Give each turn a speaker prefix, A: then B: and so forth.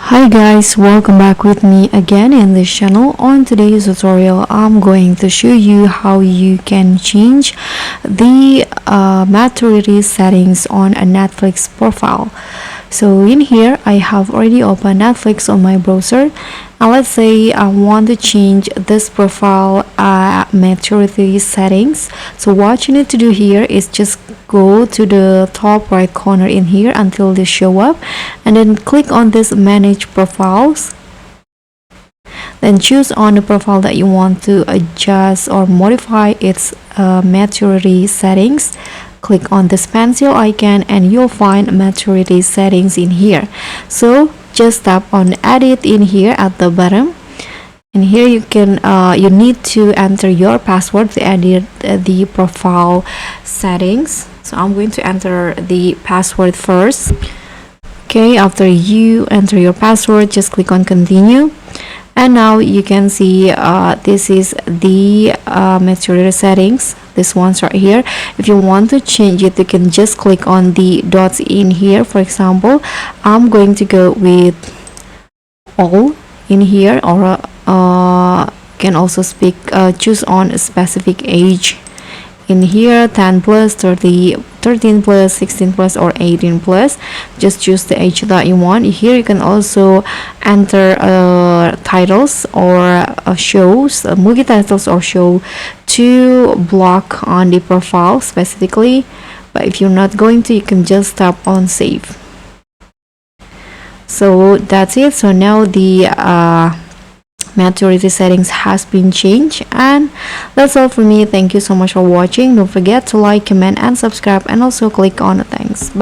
A: Hi guys, welcome back with me again in this channel. On today's tutorial, I'm going to show you how you can change the maturity settings on a Netflix profile. So in here, I have already opened Netflix on my browser. And let's say I want to change this profile maturity settings. So what you need to do here is just go to the top right corner in here until they show up, and then click on this manage profiles. Then choose on the profile that you want to adjust or modify its maturity settings. Click on this pencil icon and you'll find maturity settings in here. So just tap on edit in here at the bottom, and here you can you need to enter your password to edit the profile settings. So I'm going to enter the password first. Okay, after you enter your password, just click on continue. And now you can see this is the maturity settings, this one's right here. If you want to change it, you can just click on the dots in here. For example, I'm going to go with all in here, or can also choose on a specific age in here, 10 plus, 30, 13 plus, 16 plus, or 18 plus. Just choose the age that you want. Here you can also enter titles or shows, movie titles or show to block on the profile specifically. But if you're not going to, you can just tap on save. So that's it. So now the maturity settings has been changed, and that's all for me. Thank you so much for watching. Don't forget to like, comment, and subscribe, and also click on the thanks.